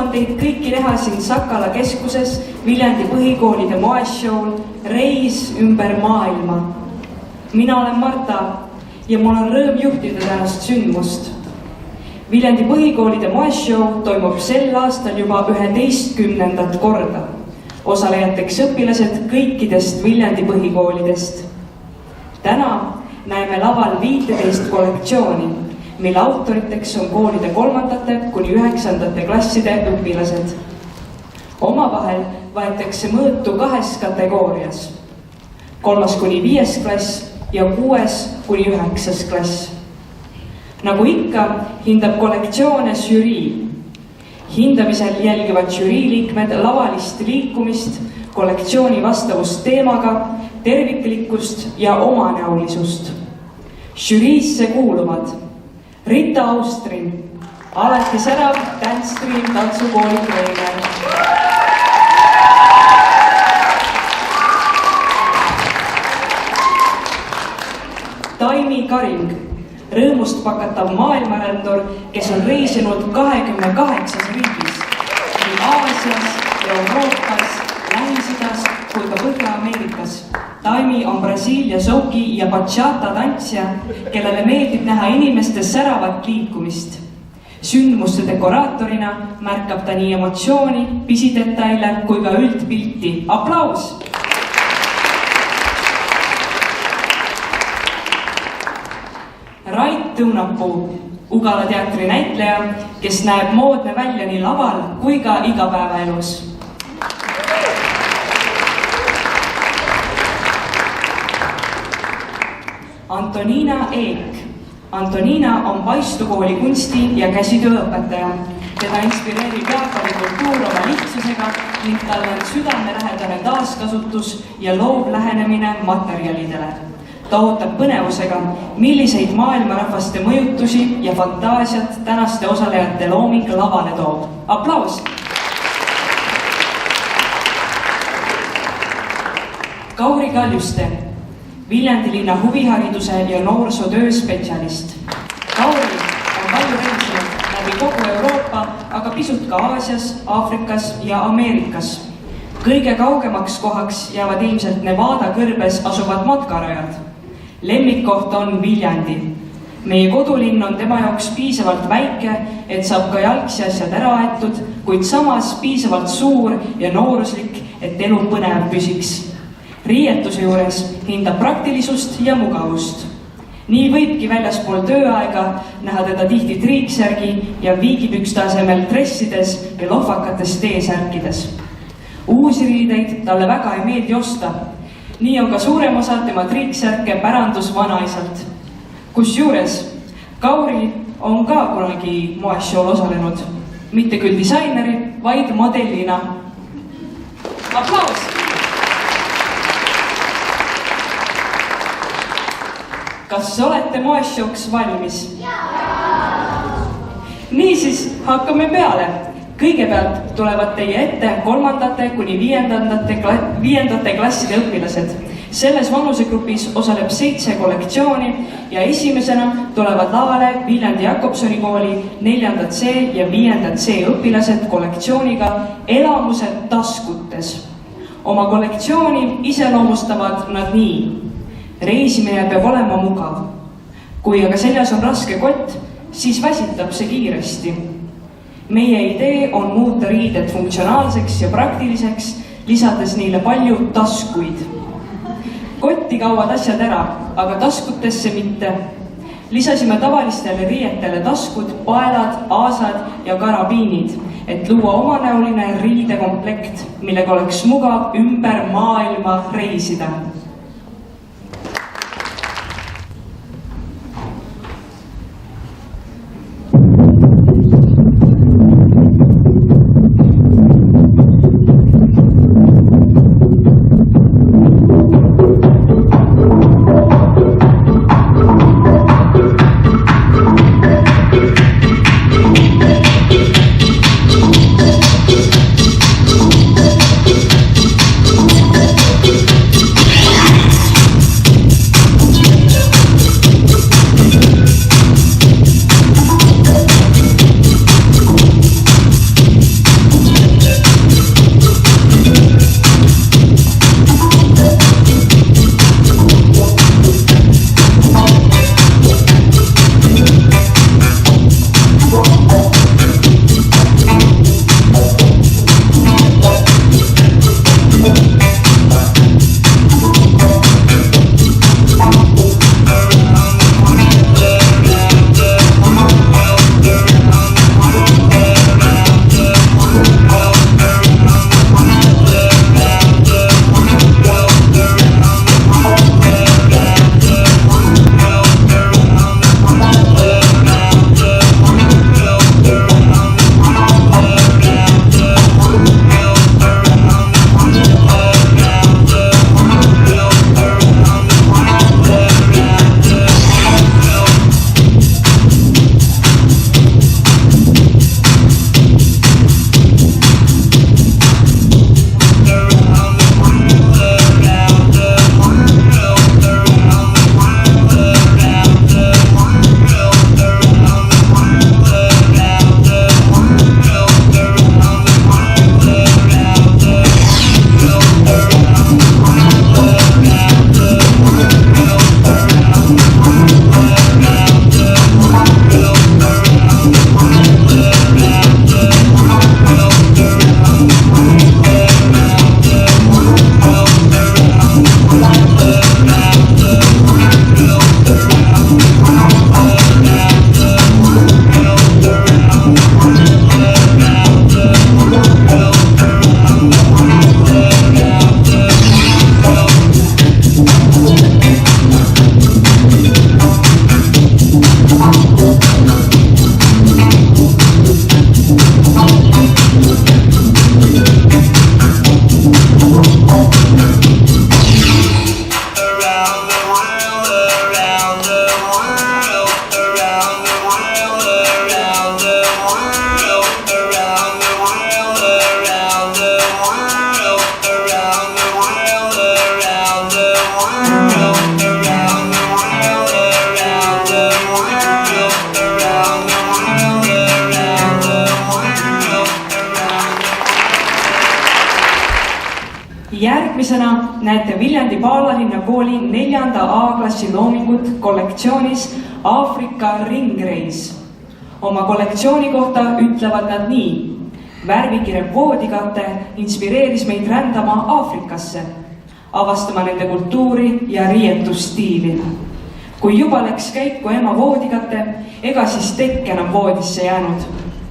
on teid kõiki näha siin Sakala keskuses Viljandi põhikoolide moeshow'l Reis ümber maailma. Mina olen Marta ja mul on rõõm juhtida tänast sündmust. Viljandi põhikoolide moeshow toimub sel aastal juba 11. korda. Osalejateks õpilased kõikidest Viljandi põhikoolidest. Täna näeme laval 15 kollektsiooni, mille autoriteks on koolide 3. kuni 9. klasside õpilased. Omavahel võetakse mõõtu 2 kategoorias. 3. kuni 5. klass ja 6. kuni 9. klass. Nagu ikka, hindab kollektsioone žürii. Hindamisel jälgivad žüriiliikmed lavalist liikumist, kollektsiooni vastavust teemaga, terviklikkust ja omanäolisust. Žüriisse kuuluvad Rita Austrin, alati särav Dance Dream tantsukooli treener. Taimi Karing, rõõmust pakatav maailmarändur, kes on reisinud 28 riigis, nii Aasias, Euroopas, Lähis-Idas kui ka Põhja-Ameerikas. Taimi on Brasiilia souki ja bachata tantsija, kellele meeldib näha inimeste säravat liikumist. Sündmuste dekoraatorina märkab ta nii emotsiooni, pisidetaile kui ka üldpilti. Aplaus! Rait Tõunapuu, Ugala teatri näitleja, kes näeb moodne välja nii laval kui ka igapäevaelus. Antoniina Eek. Antoniina on Paistukooli kunsti- ja käsitööõpetaja. Teda inspireerib Jaapani kultuur oma lihtsusega ning tal on südamelähedane taaskasutus ja loov lähenemine materjalidele. Ta ootab põnevusega, milliseid maailmarahvaste mõjutusi ja fantaasiat tänaste osalejate looming lavale toob. Aplaus! Kauri Kaljuste, Viljandi linna huvihariduse ja noorsootöö spetsialist. Kauri on palju reisinud läbi kogu Euroopa, aga pisut ka Aasias, Aafrikas ja Ameerikas. Kõige kaugemaks kohaks jäävad ilmselt Nevada kõrbes asuvad matkarajad. Lemmikkoht on Viljandi. Meie kodulinn on tema jaoks piisavalt väike, et saab ka jalgsi asjad ära aetud, kuid samas piisavalt suur ja nooruslik, et elu põnev püsiks. Riietuse juures hindab praktilisust ja mugavust. Nii võibki väljaspool tööaega näha teda tihti triiksärgi ja viigipükste asemel dressides ja lohvakates T-särkides. Uusi riideid talle väga ei meeldi osta. Nii on ka suurem osa tema triiksärke pärandus vanaisalt. Kusjuures Kauri on ka kunagi moeshow'l osalenud. Mitte küll disaineri, vaid modellina. Aplaus! Kas olete moeshow'ks valmis? Niisiis, hakkame peale. Kõigepealt tulevad teie ette 3. kuni 5. klasside õpilased. Selles vanusegrupis osaleb 7 kollektsiooni ja esimesena tulevad lavale Viljandi Jakobsoni kooli 4. C ja 5. C õpilased kollektsiooniga Elamused taskutes. Oma kollektsiooni iseloomustavad nad nii. Reisimine peab olema mugav. Kui aga seljas on raske kott, siis väsitab see kiiresti. Meie idee on muuta riided funktsionaalseks ja praktiliseks, lisades neile palju taskuid. Kotti kauvad asjad ära, aga taskutesse mitte. Lisasime tavalistele riietele taskud, paelad, aasad ja karabiinid, et luua omanäoline riidekomplekt, millega oleks mugav ümber maailma reisida. Järgmisena näete Viljandi Paalalinna kooli 4. A-klassi loomingut kollektsioonis Aafrika ringreis. Oma kollektsiooni kohta ütlevad nad nii. Värvikirev voodikate inspireeris meid rändama Aafrikasse, avastama nende kultuuri ja riietusstiili. Kui juba läks käiku ema voodikate, ega siis tekk enam voodisse jäänud.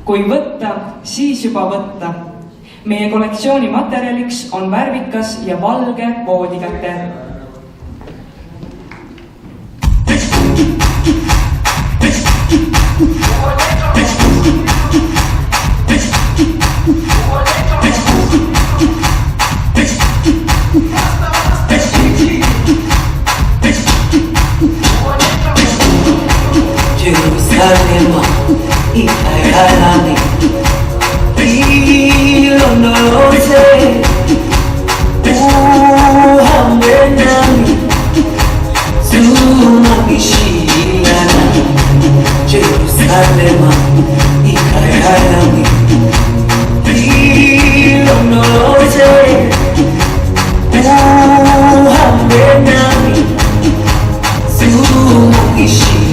Kui võtta, siis juba võtta. Meie kollektsiooni materjaliks on värvikas ja valge voodikate. Jerusalema ikayalami ilondoloze uhambe nami zungangishiyana Jerusalema ikayalami ilondoloze uhambe nami zungangishiyana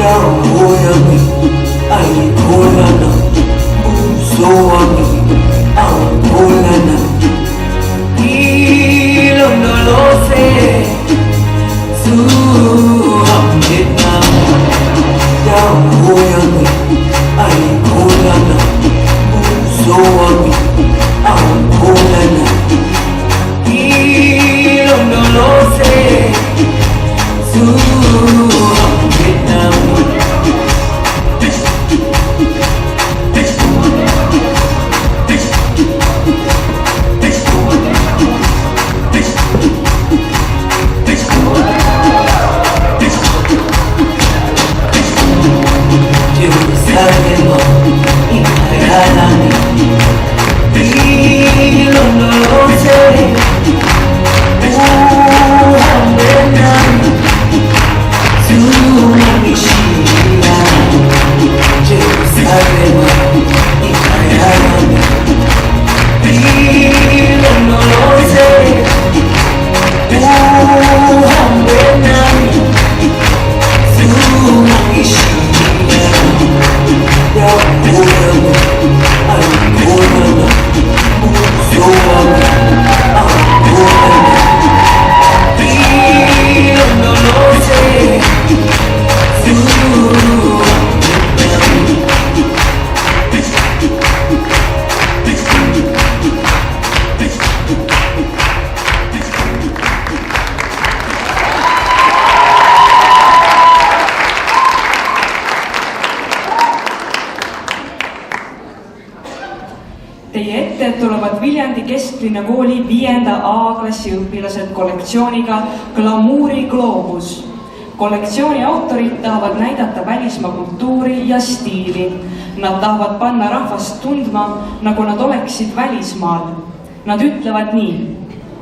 dawo yami ayikhonana ubuso wami awukhonana ilondoloze zuhambe nami dawo yami ayikhonana ubuso wami awukhonana ilondoloze Teie ette tulevad Viljandi Kesklinna kooli 5. A-klassi õpilased kollektsiooniga Glamuuri Gloobus. Kollektsiooni autorid tahavad näidata välismaa kultuuri ja stiili. Nad tahavad panna rahvast tundma, nagu nad oleksid välismaal. Nad ütlevad nii.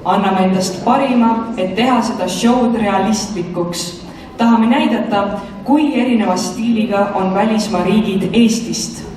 Anname endast parima, et teha seda showd realistlikuks. Tahame näidata, kui erineva stiiliga on välismaa riigid Eestist.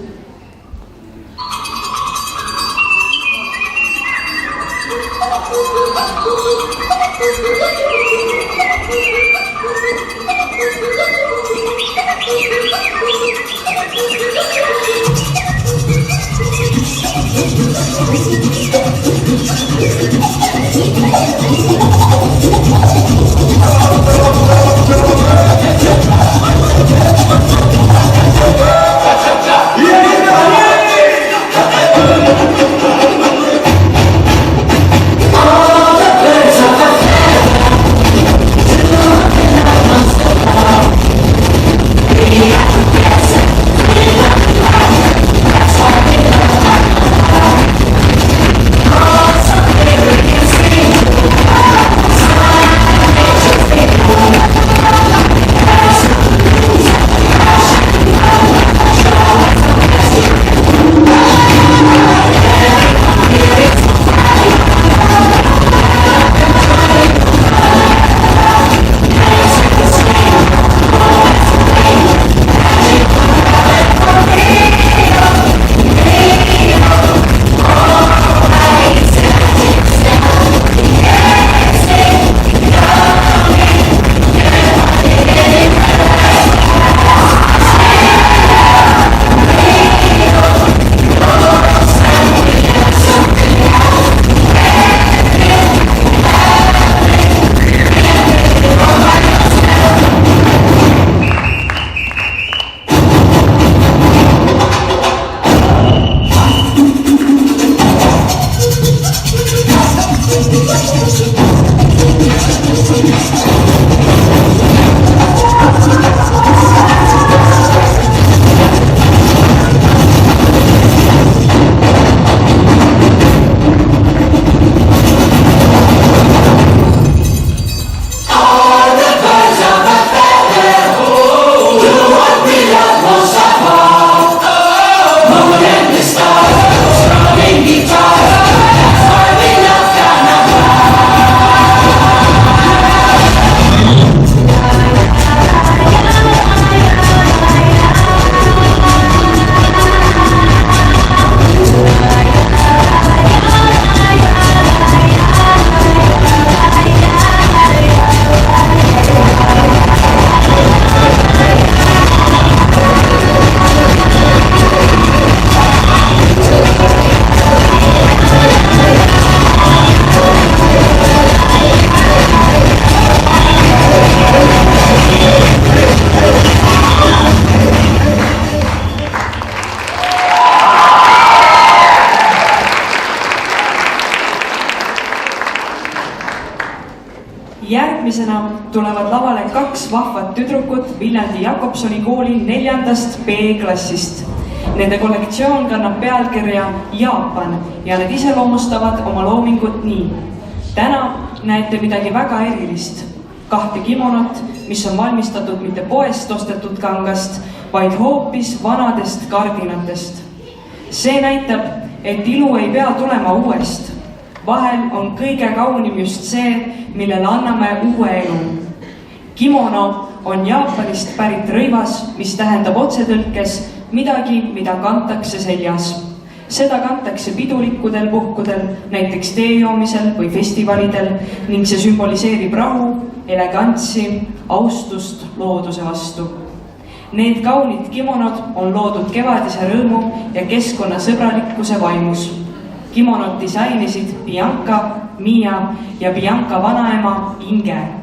Järgmisena tulevad lavale kaks vahvat tüdrukut Viljandi Jakobsoni kooli 4. B-klassist. Nende kollektsioon kannab pealkirja Jaapan ja nad iseloomustavad oma loomingut nii. Täna näete midagi väga erilist. 2 kimonot, mis on valmistatud mitte poest ostetud kangast, vaid hoopis vanadest kardinatest. See näitab, et ilu ei pea tulema uuest. Vahel on kõige kaunim just see, millele anname uue elu. Kimono on Jaapanist pärit rõivas, mis tähendab otsetõlkes midagi, mida kantakse seljas. Seda kantakse pidulikudel puhkudel, näiteks teejoomisel või festivalidel ning see sümboliseerib rahu, elegantsi, austust looduse vastu. Need kaunid kimonod on loodud kevadise rõõmu ja keskkonnasõbralikkuse vaimus. Kimonod disainisid Bianca, Mia ja Bianca vanaema Inge.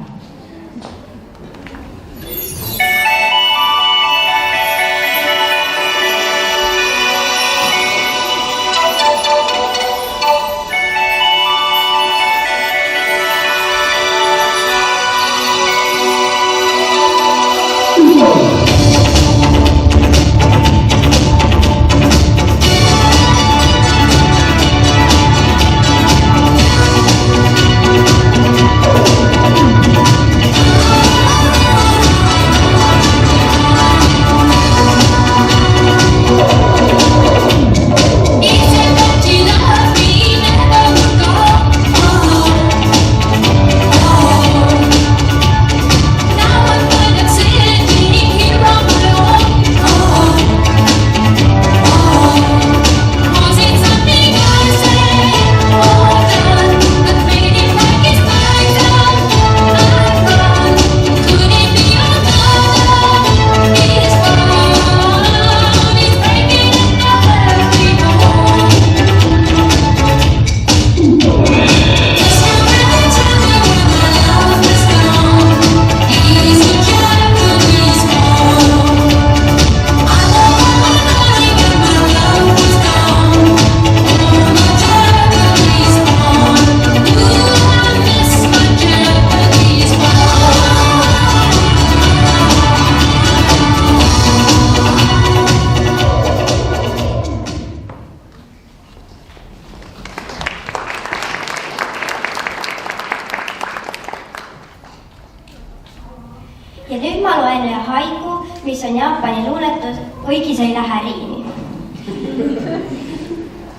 ma loen ühe haiku, mis on Jaapani luuletus, kuigi see ei lähe riimi.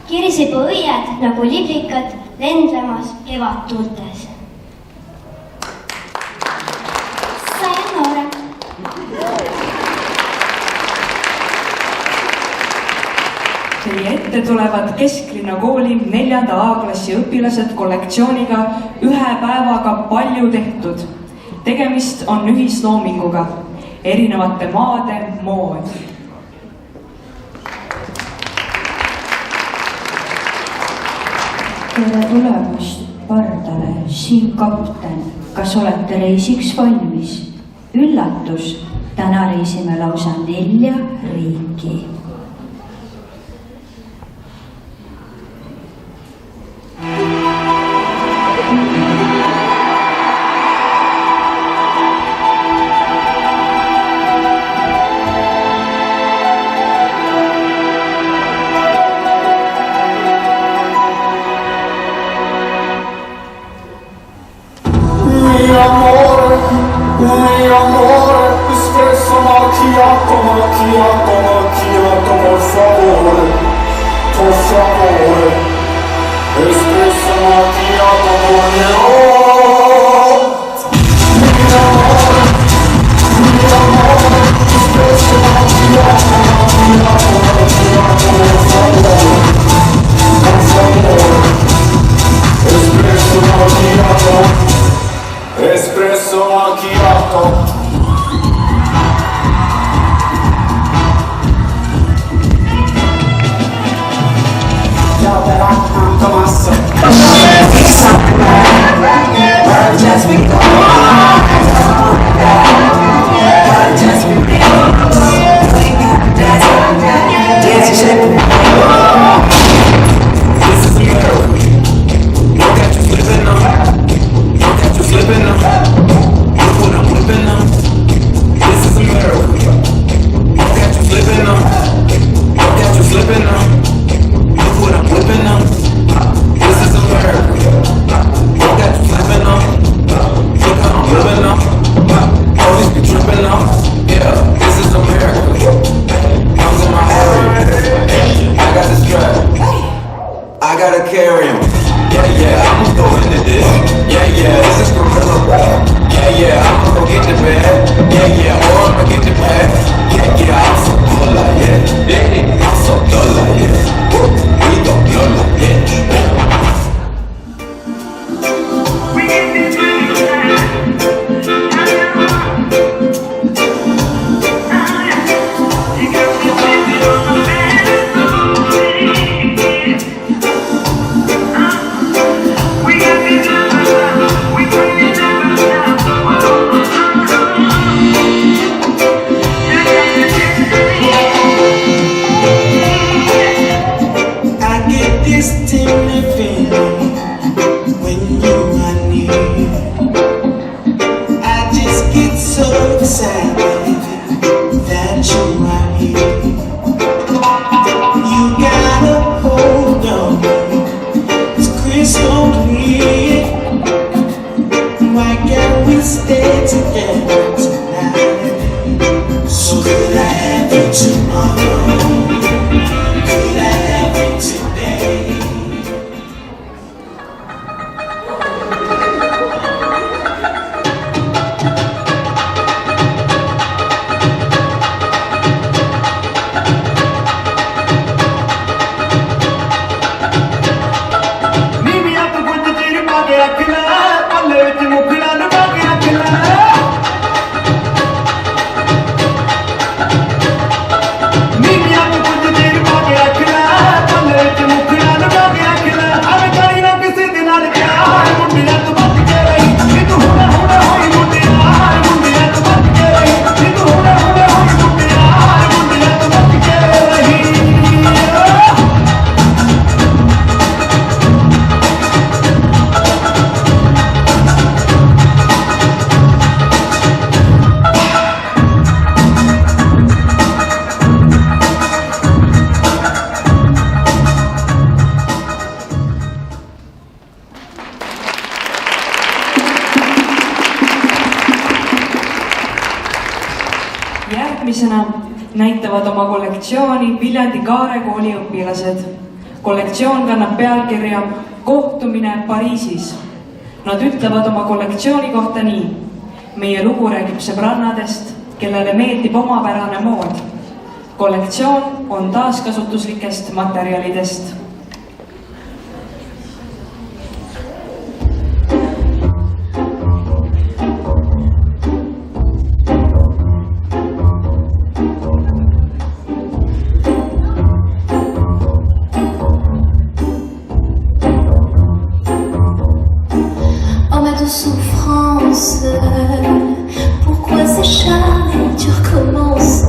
Kirsipu õied nagu liblikad lendlemas kevadtuultes. Sayonara. Teie ette tulevad Kesklinna kooli 4. A-klassi õpilased kollektsiooniga ühe päevaga palju tehtud. Tegemist on ühisloominguga, erinevate maade mood. Tere tulemast pardale, siin kapten. Kas olete reisiks valmis? Üllatus, täna reisime lausa 4 riiki. Espresso macchiato. Ciao per Tommaso. Just Järgmisena näitavad oma kollektsiooni Viljandi Kaare kooli õpilased. Kollektsioon kannab pealkirja Kohtumine Pariisis. Nad ütlevad oma kollektsiooni kohta nii. Meie lugu räägib sõbrannadest, kellele meeldib omapärane mood. Kollektsioon on taaskasutuslikest materjalidest. Souffrance, pourquoi s'acharner, tu recommences.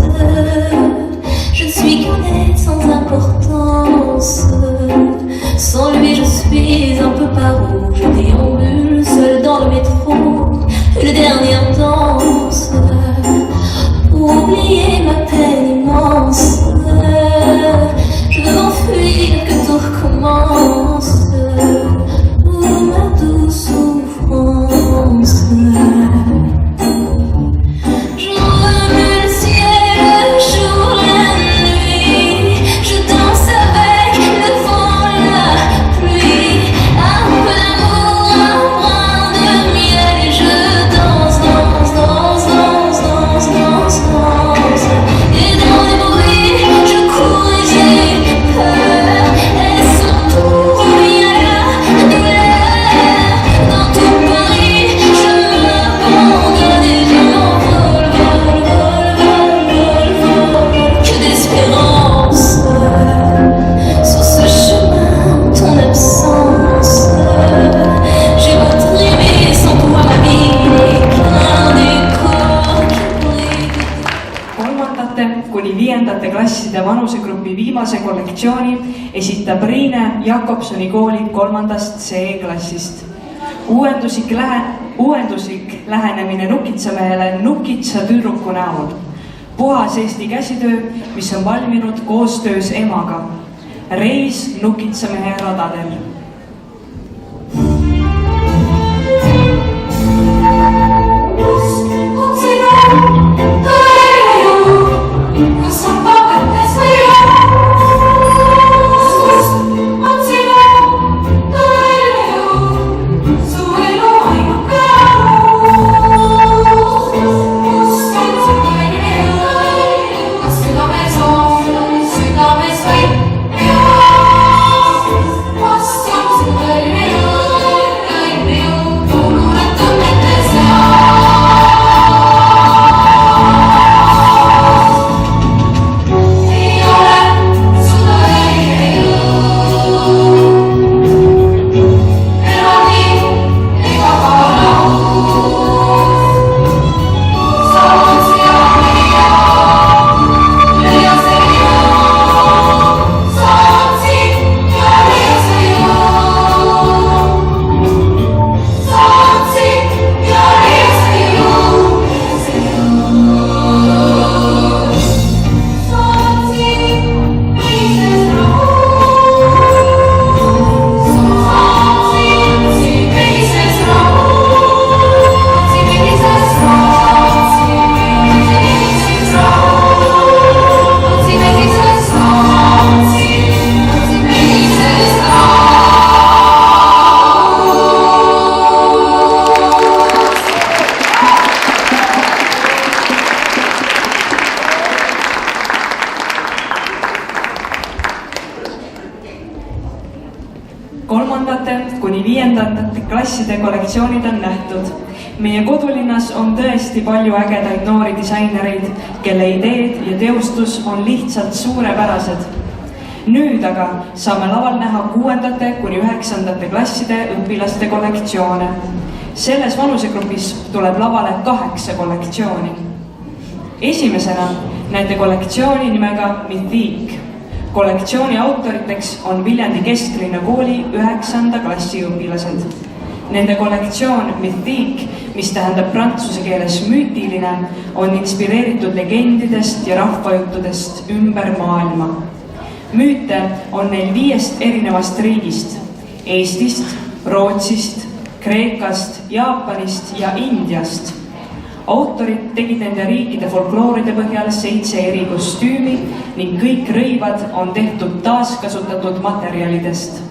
Je suis qu'un être sans importance. Sans lui je suis un peu paro. Je déambule seul dans le métro, le dernier danse. Pour oublier ma peine immense, je veux m'enfuir que tout recommence. Oh ma douce souffrance. Je remue le ciel, le jour, la nuit. Je danse avec le vent, la pluie. Un peu d'amour, un brin de miel. Et je danse, danse, danse, danse, danse, danse, danse. Et dans les bruits, je cours et j'ai peur. Et son tour, il y a la douleur. Dans tout Paris, je m'abandonne et je m'envole, vol, vol, vol, vol, vol. Que d'espérance sur ce chemin, ton absence. J'ai beau trimer sans toi, ma vie n'est qu'un décor qui brille. Kolmandate kuni viiendate klasside vanusegrupi viimase kollektsiooni esitab Riine Jakobsoni kooli 3. C-klassist. Uuenduslik lähenemine nukitsamehele nukitsa tüdruku näol. Puhas Eesti käsitöö, mis on valminud koostöös emaga. Reis nukitsamehe radadel. Kuni viiendate klasside kollektsioonid on nähtud. Meie kodulinnas on tõesti palju ägedaid noori disainereid, kelle ideed ja teostus on lihtsalt suurepärased. Nüüd aga saame laval näha 6. kuni 9. klasside õpilaste kollektsioone. Selles vanusegrupis tuleb lavale 8 kollektsiooni. Esimesena näete kollektsiooni nimega Mythique. Kollektsiooni autoriteks on Viljandi Kesklinna kooli 9. klassi õpilased. Nende kollektsioon Mythique, mis tähendab prantsuse keeles müütiline, on inspireeritud legendidest ja rahvajuttudest ümber maailma. Müüte on neil 5 erinevast riigist: Eestist, Rootsist, Kreekast, Jaapanist ja Indiast. autorid tegid nende riikide folklooride põhjal 7 eri kostüümi ning kõik rõivad on tehtud taaskasutatud materjalidest.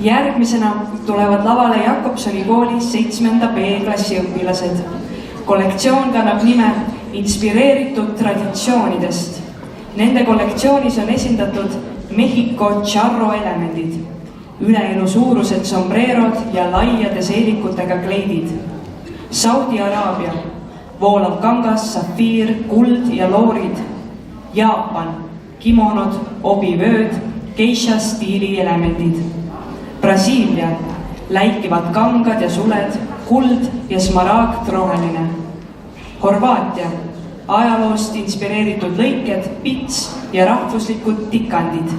Järgmisena tulevad lavale Jakobsoni koolis 7. B-klassi õpilased. Kollektsioon kannab nime Inspireeritud traditsioonidest. Nende kollektsioonis on esindatud Mehhiko charro elemendid, üleelu suurused sombrerod ja laiade seelikutega kleidid. Saudi Araabia, voolav kangas, safiir, kuld ja loorid. Jaapan, kimonod, obivööd, geisha stiili elemendid. Brasiilia, läikivad kangad ja suled, kuld ja smaragdroheline. Horvaatia, ajaloost inspireeritud lõiked, pits ja rahvuslikud tikandid.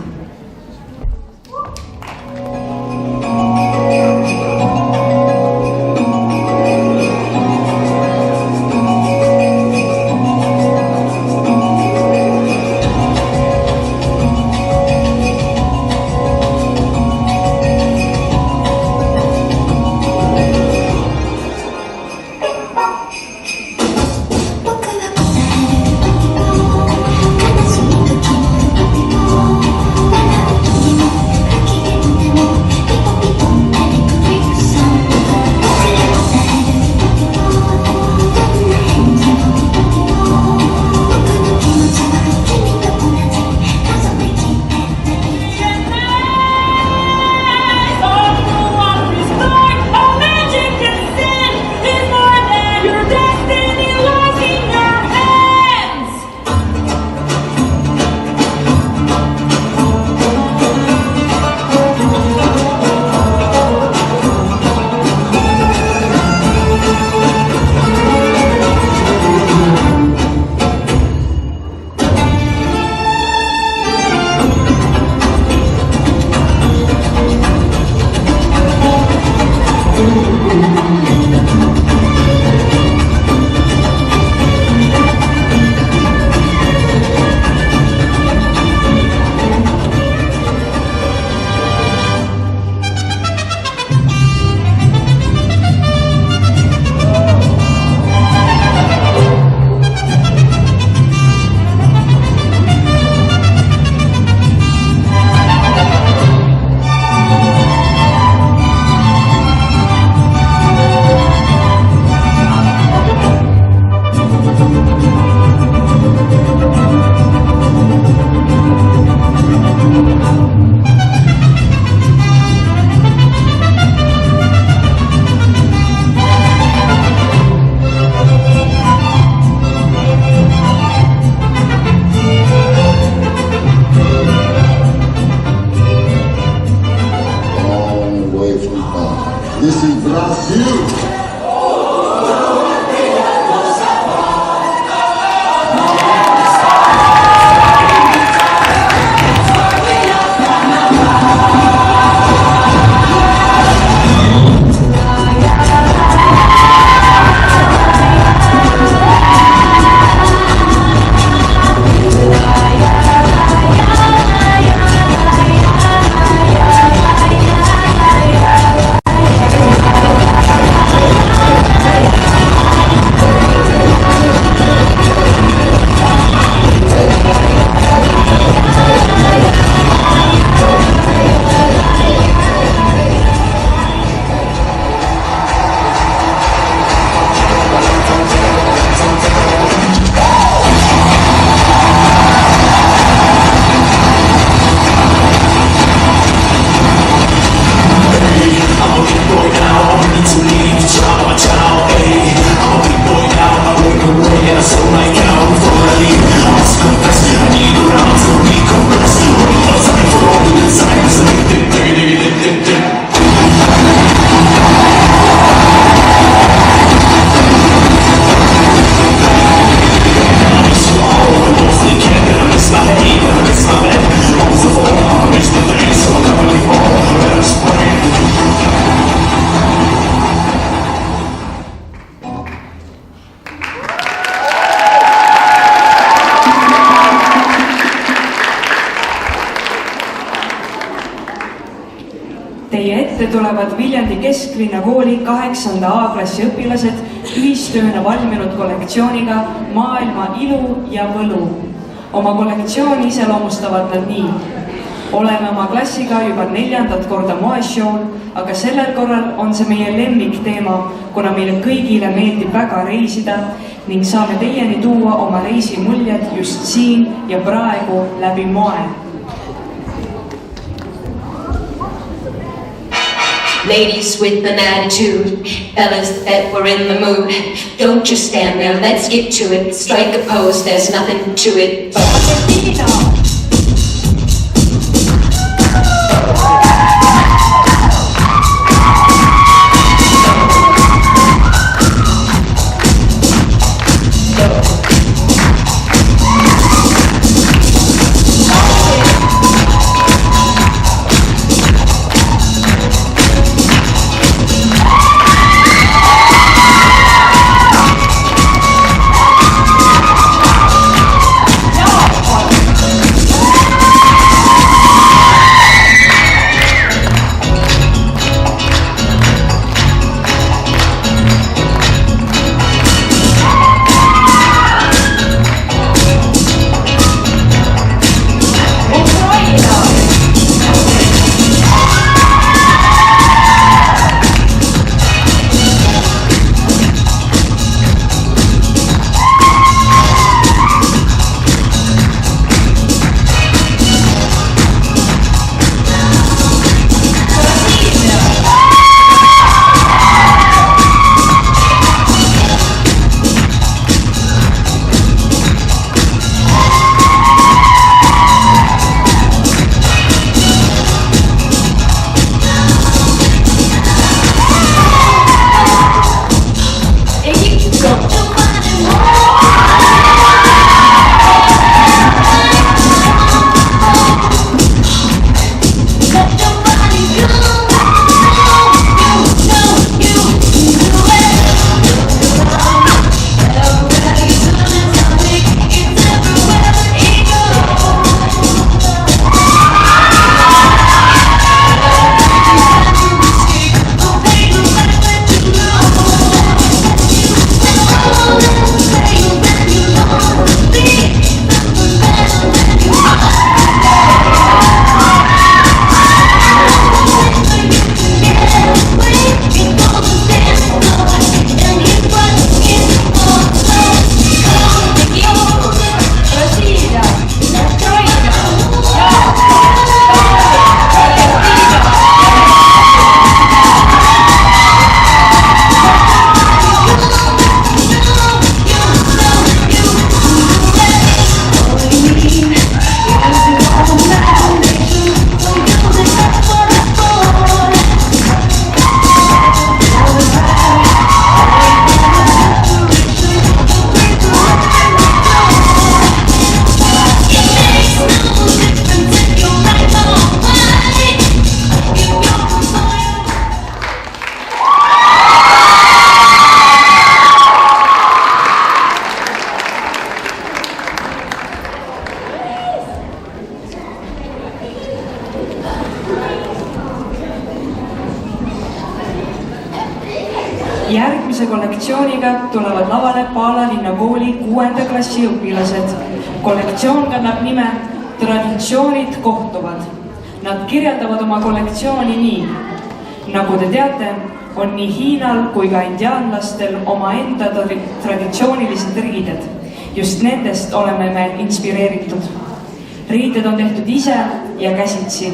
ette tulevad Viljandi Kesklinna kooli 8. A-klassi õpilased ühistööna valminud kollektsiooniga Maailma ilu ja võlu. Oma kollektsiooni iseloomustavad nad nii. Oleme oma klassiga juba 4. korda moeshow'l, aga sellel korral on see meie lemmikteema, kuna meile kõigile meeldib väga reisida ning saame teieni tuua oma reisi muljed just siin ja praegu läbi moe. Ladies with an attitude, fellas that were in the mood. Don't just stand there, let's get to it. Strike a pose, there's nothing to it. Järgmise kollektsiooniga tulevad lavale Paala linnakooli 6. klassi õpilased. Kollektsioon kannab nime Traditsioonid kohtuvad. Nad kirjeldavad oma kollektsiooni nii. Nagu te teate, on nii Hiinal kui ka indiaanlastel omaenda traditsioonilised riided. Just nendest oleme me inspireeritud. Riided on tehtud ise ja käsitsi.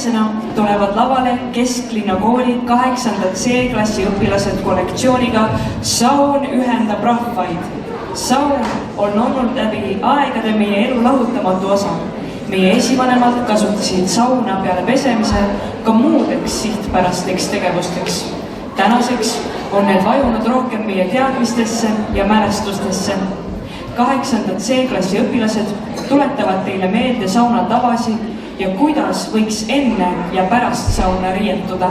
järgmisena tulevad lavale Kesklinna kooli 8. C-klassi õpilased kollektsiooniga Saun ühendab rahvaid. Saun on olnud läbi aegade meie elu lahutamatu osa. Meie esivanemad kasutasid sauna peale pesemise ka muudeks sihtpärasteks tegevusteks. Tänaseks on need vajunud rohkem meie teadmistesse ja mälestustesse. 8. C-klassi õpilased tuletavad teile meelde sauna tavasi ja kuidas võiks enne ja pärast sauna riietuda.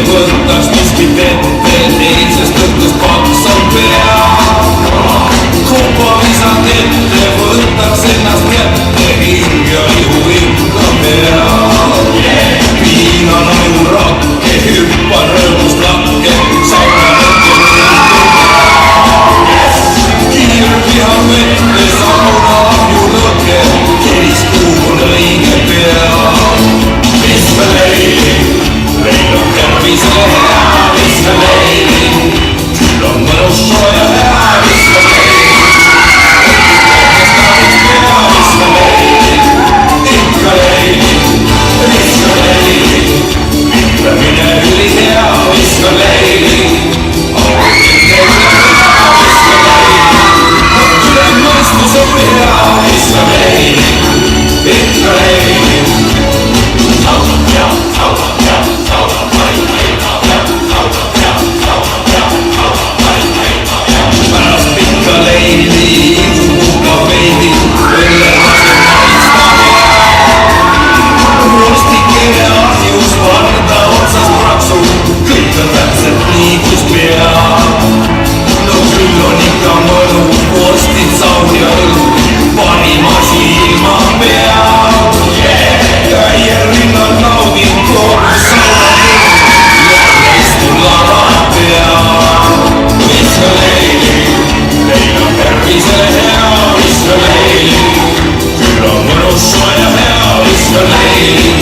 Võtaks miskit ette, eilsest õhtust paks on pea. Kopa visad ette, võtaks ennast kätte, hing ja ihu ikka pea. Piinan aju rakke, hüppan rõõmust lakke, sauna ette kiirelt lihan vette, sauna ahju lõkke, kiriskuun õige pea. Mis me leidin? Leil on tervise hea, mis me leidin? Küll on mõnus sooja hea, mis me leidin? Mis me leidin? Ikka leidin, mis me leidin? Ütlemine ülihea, mis me leidin? Aukilt hea, mis me leidin? Üle mõistuse hea, mis me leidin? Ikka leidin. Pärast pikka leidi, muuga veidi, õlle lase maitsta hea. Rustikene ahjus, varda otsas praksu, kõik on täpselt nii, kus pea. No küll on ikka mõnu, postid, saun ja õlu, parim asi ilma pea. Käie rinnal naudin koos sauna jälle istun lava pea. Mis me leidin? Leil on tervise hea, mis me leidin? Küll on mõnus sooja hea, mis me leidin?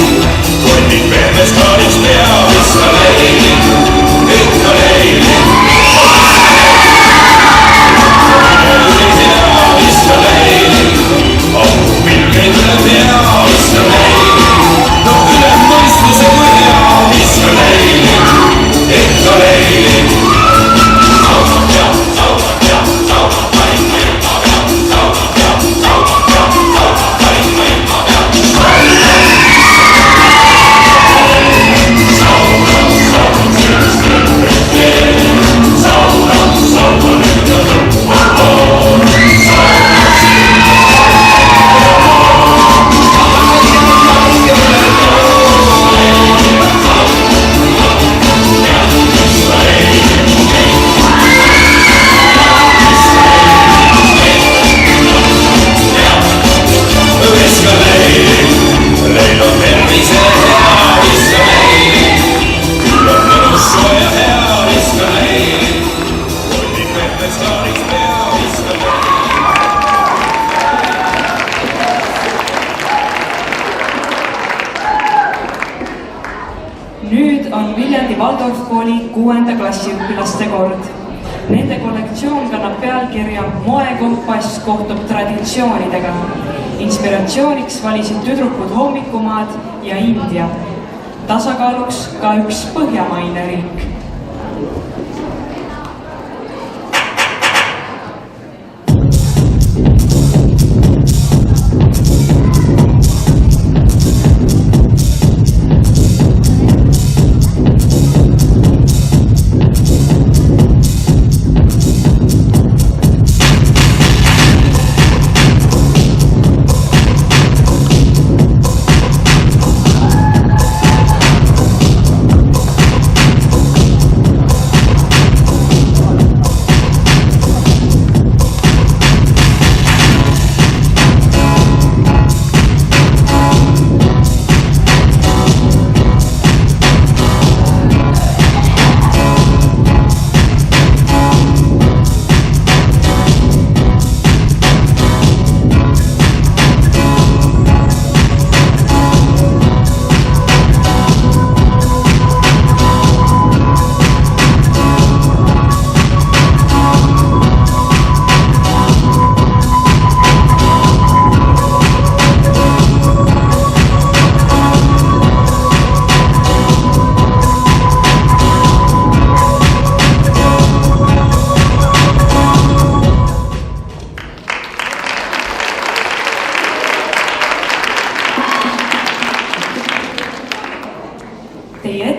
Kondid pehmes kaadis pea, mis me leidin? Ikka leidin. Hea, mis me leidin? Auku pilgeid üle pea, mis me leidin? No üle mõistuse hea, mis me leidin? Ikka leidin. Nüüd on Viljandi Waldorf kooli 6. klassi õpilaste kord. Nende kollektsioon kannab pealkirja Moekompass kohtub traditsioonidega. Inspiratsiooniks valisid tüdrukud hommikumaad ja India. Tasakaaluks ka üks põhjamaine riik.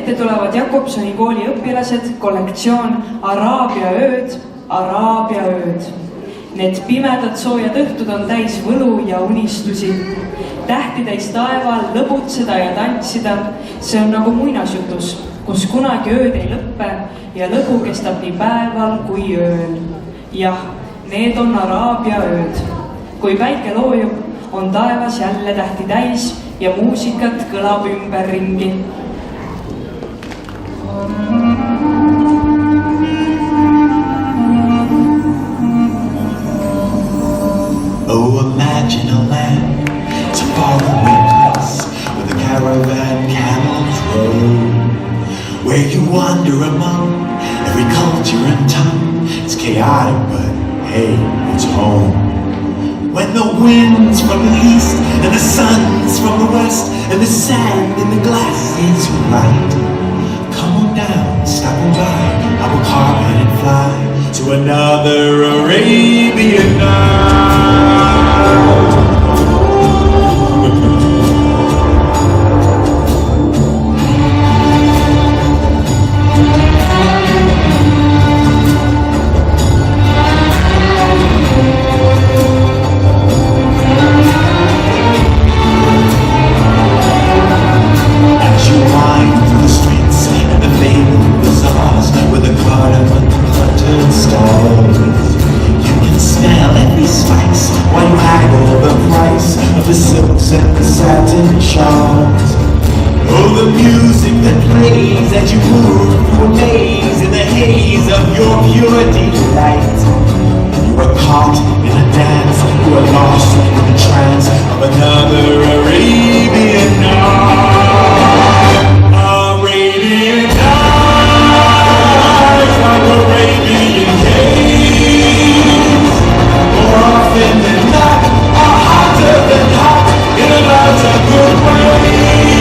ette tulevad Jakobsoni kooli õpilased, kollektsioon Araabia ööd, Araabia ööd. Need pimedad soojad õhtud on täis võlu ja unistusi. Tähti täis taeval lõbutseda ja tantsida, see on nagu muinasjutus, kus kunagi ööd ei lõppe ja lõbu kestab nii päeval kui ööl. Jah, need on Araabia ööd. Kui päike loojub, on taevas jälle tähti täis ja muusikat kõlab ümberringi. Oh, imagine a land, it's a faraway place where the caravan camels roam, where you wander among every culture and tongue. It's chaotic, but hey, it's home. When the wind's from the east and the sun's from the west and the sand in the glass is right, come on down, stop and by, I will carve it and fly to another Arabian night. The silks and the satin shawls. Oh, the music that plays as you move through a maze in the haze of your pure delight. You are caught in a dance, you are lost in the trance of another Arabian night. Arabian night, like Arabian days. More often than not, hotter than hot, in a lot of good ways.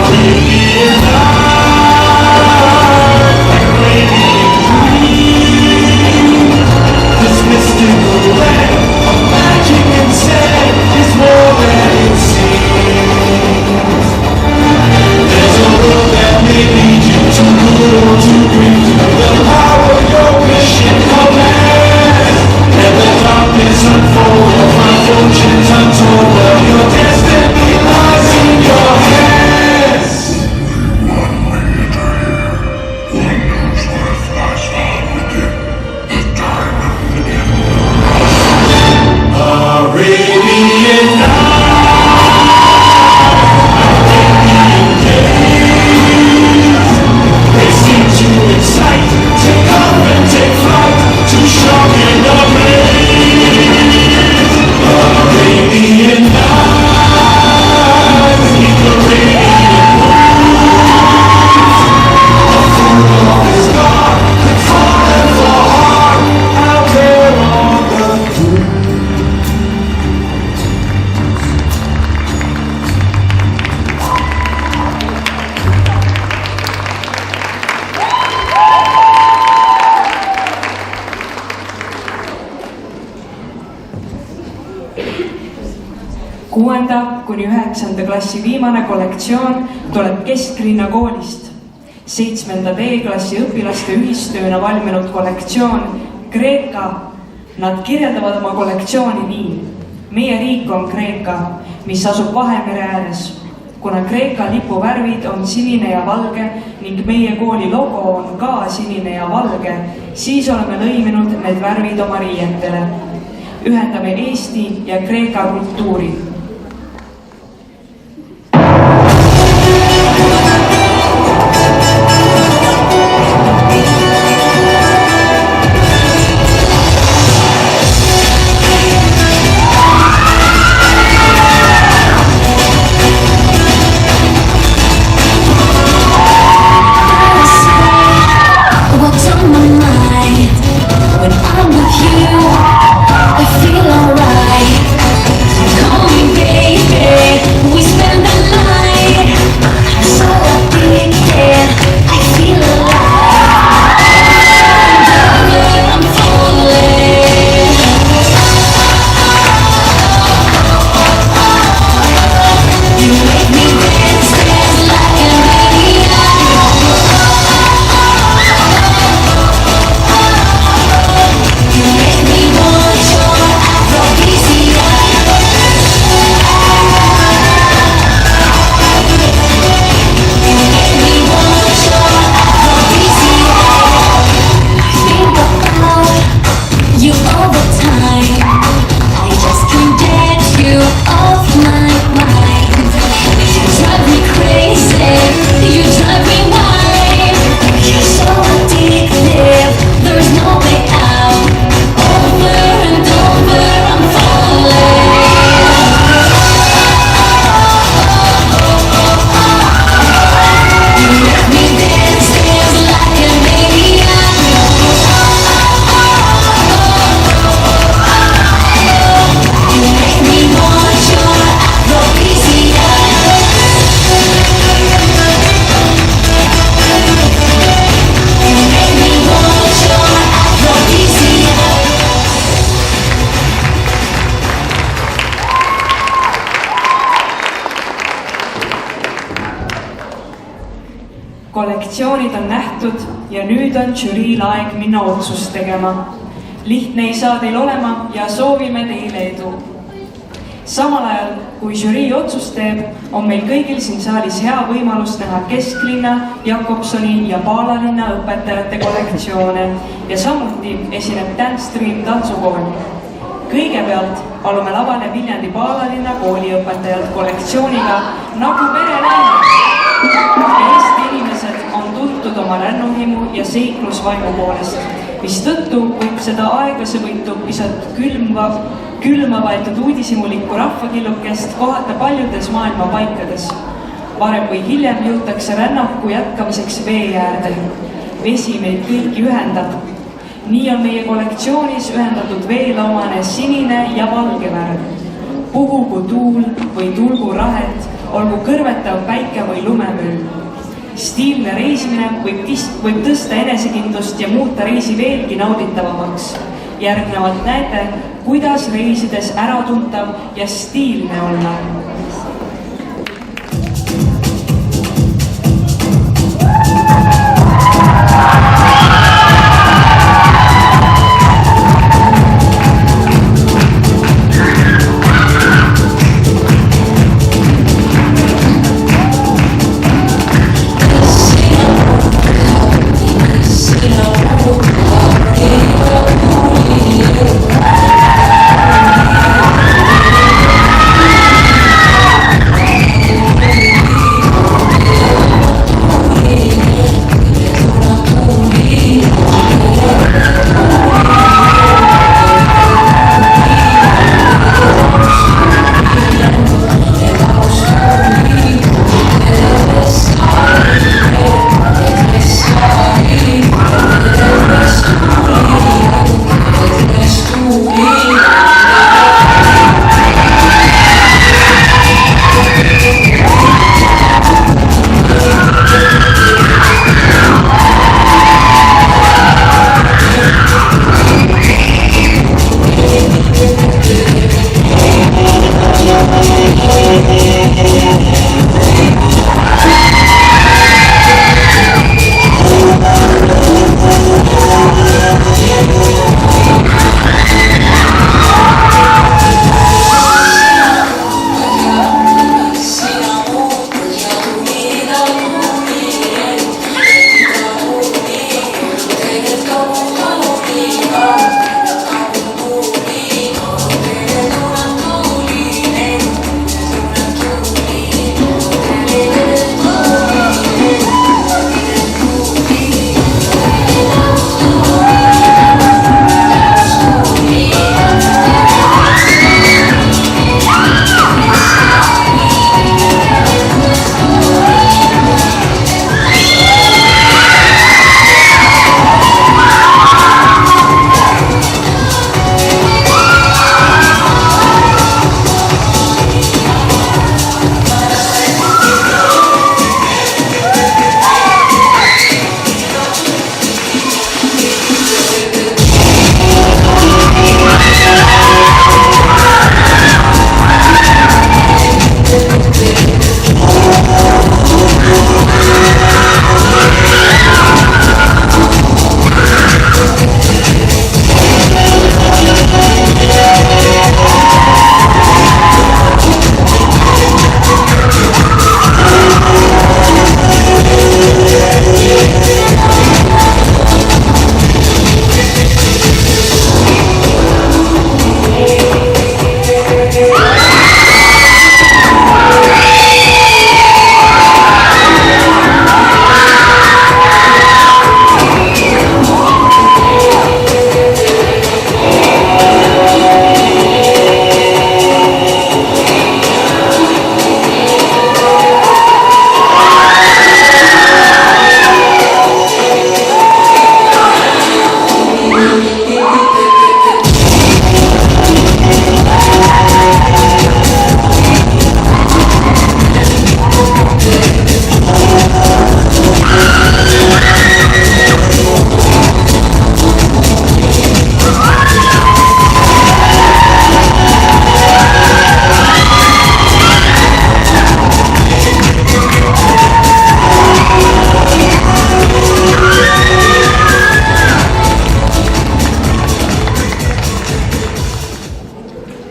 Arabian night, like Arabian dream. This mystical land of magic and sand is more than it seems. There's a road that may lead you to rule, to bring you the power your mission commands. And the darkness unfold, you'll find fortunes untold. Well, your destiny lies in your hands. One minute here, wonders worth lies found within the diamond in Arabian night, Arabian days. They seem to excite, to come and take flight, to shock and amaze. Arabian night, beneath the radiant breeze. A fool of his God, could fall for hard out there on the cruise. Kuuenda kuni 9. klassi viimane kollektsioon tuleb Kesklinna koolist. 7. D-klassi õpilaste ühistööna valminud kollektsioon Kreeka. Nad kirjeldavad oma kollektsiooni nii. Meie riik on Kreeka, mis asub Vahemere ääres. Kuna Kreeka lipu värvid on sinine ja valge ning meie kooli logo on ka sinine ja valge, siis oleme lõiminud need värvid oma riietele. Ühendame Eesti ja Kreeka kultuuri. What's on my mind when I'm with you? I feel alright. Call me kollektsioonid on nähtud ja nüüd on žüriil aeg minna otsust tegema. Lihtne ei saa teil olema ja soovime teile edu. Samal ajal, kui žürii otsust teeb, on meil kõigil siin saalis hea võimalus näha Kesklinna, Jakobsoni ja Paalalinna õpetajate kollektsioone ja samuti esineb Dance Dream tantsukool. Kõigepealt palume lavale Viljandi Paalalinna kooliõpetajalt kollektsiooniga Nagu merelänn. Eesti inimesed on tuntud oma rännuhimu ja seiklusvaimu poolest, mis tõttu võib seda aeglasevõitu pisut külma võetud uudishimulikku rahvakillukest kohata paljudes maailma paikades. Varem või hiljem jõutakse rännaku jätkamiseks vee äärde. Vesi meid kõiki ühendab. Nii on meie kollektsioonis ühendatud veele omane sinine ja valge värv. Puhugu tuul või tulgu rahet, olgu kõrvetav päike või lumemöll. Stiilne reisimine võib tõsta enesekindlust ja muuta reisi veelgi nauditavamaks. Järgnevalt näete, kuidas reisides äratuntav ja stiilne olla.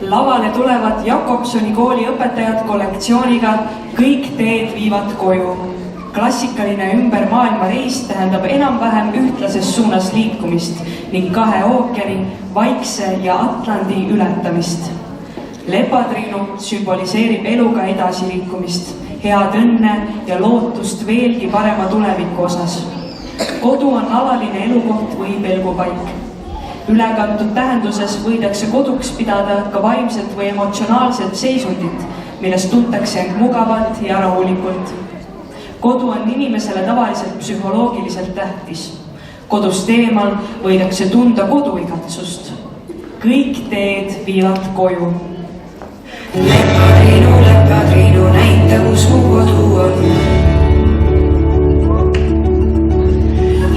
lavale tulevad Jakobsoni kooli õpetajad kollektsiooniga Kõik teed viivad koju. Klassikaline ümber maailma reis tähendab enam-vähem ühtlases suunas liikumist ning 2 ookeani, Vaikse ja Atlandi ületamist. Lepatriinu sümboliseerib eluga edasiliikumist, head õnne ja lootust veelgi parema tuleviku osas. Kodu on alaline elukoht või pelgupaik. Ülekantud tähenduses võidakse koduks pidada ka vaimset või emotsionaalset seisundit, millest tuntakse end mugavalt ja rahulikult. Kodu on inimesele tavaliselt psühholoogiliselt tähtis. Kodust eemal võidakse tunda koduigatsust. Kõik teed viivad koju. Lepatriinu, näita, kus mu kodu on.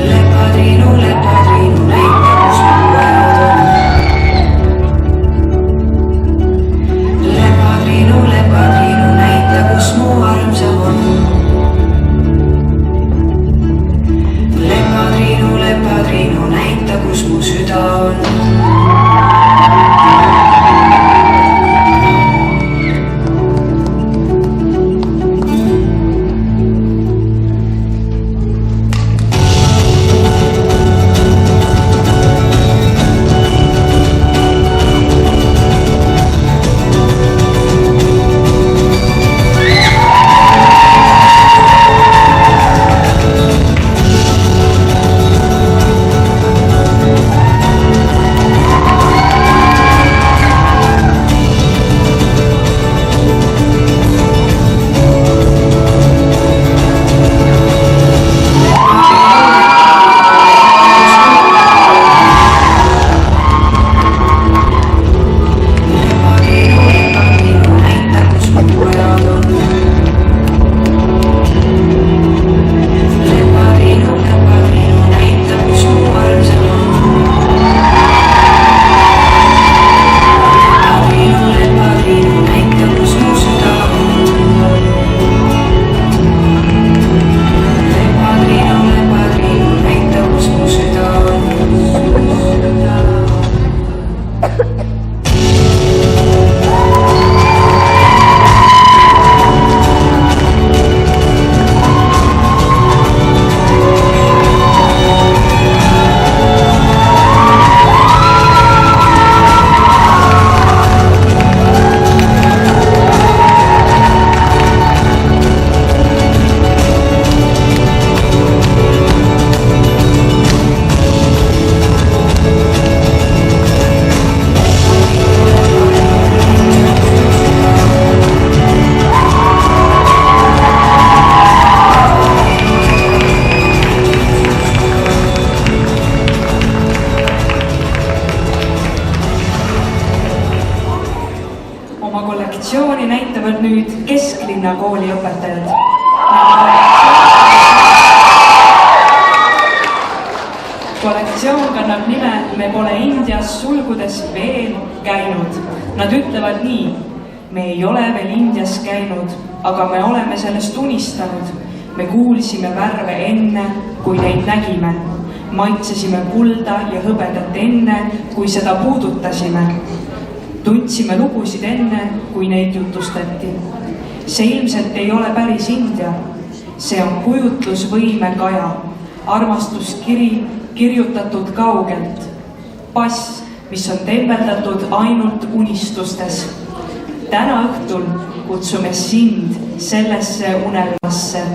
Lepatriinu, näita, kus mu pojad on. Lepatriinu, näita, kus mu armsam on. Lepatriinu, näita, kus mu süda on. Näitavad nüüd Kesklinna kooli õpetajad. Kollektsioon kannab nime Me pole Indias sulgudes veel käinud. Nad ütlevad nii: me ei ole veel Indias käinud, aga me oleme sellest unistanud. Me kuulsime värve enne, kui neid nägime. Maitsesime kulda ja hõbedat enne, kui seda puudutasime. Tundsime lugusid enne, kui neid jutustati. See ilmselt ei ole päris India. See on kujutlusvõime kaja. Armastuskiri kirjutatud kaugelt. Pass, mis on tembeldatud ainult unistustes. Täna õhtul kutsume sind sellesse unelmasse.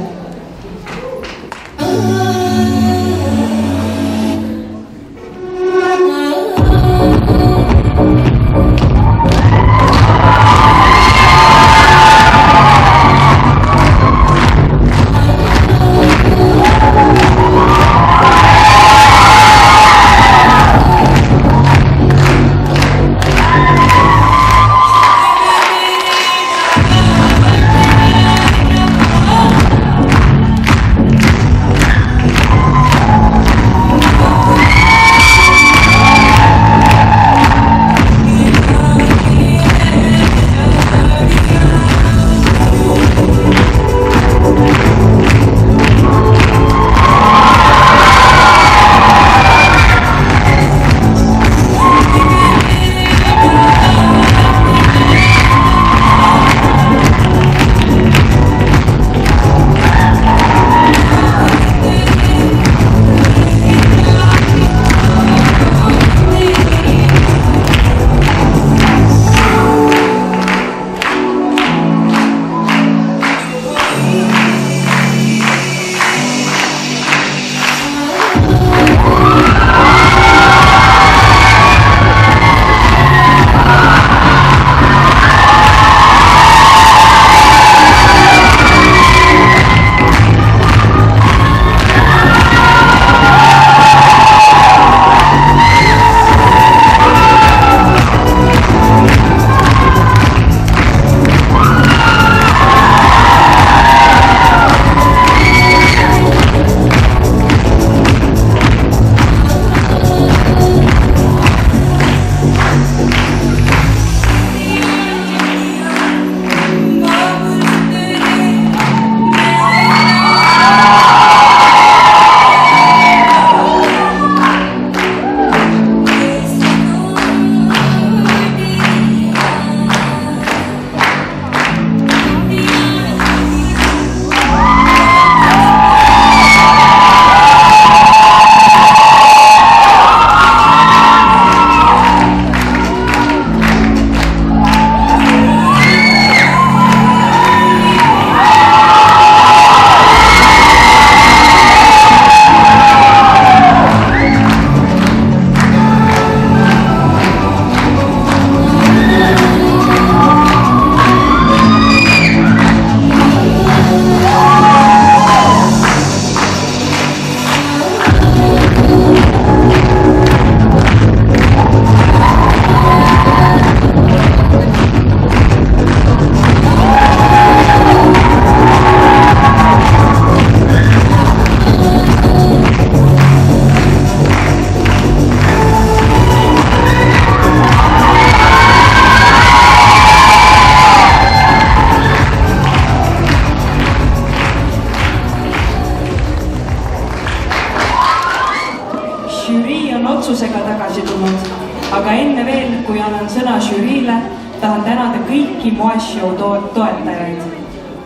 žüriile tahan tänada kõiki moeshow toetajaid.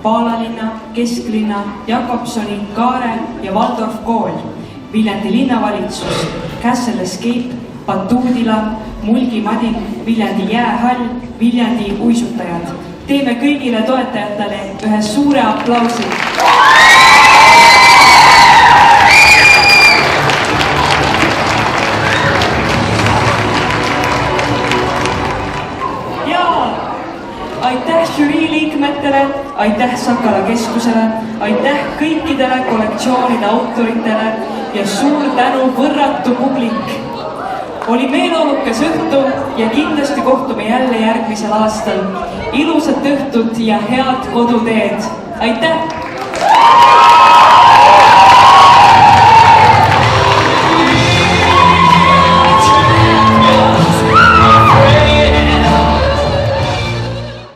Paalalinna, Kesklinna, Jakobsoni, Kaare ja Valdorf kool, Viljandi linnavalitsus, Castle Escape, Batuudila, Mulgi Madin, Viljandi jäähall, Viljandi uisutajad. Teeme kõigile toetajatele ühe suure aplausi. Aitäh žürii liikmetele, aitäh Sakala keskusele, aitäh kõikidele kollektsioonide autoritele ja suur tänu võrratu publik. Oli meeleolukas õhtu ja kindlasti kohtume jälle järgmisel aastal. Ilusat õhtut ja head koduteed. Aitäh!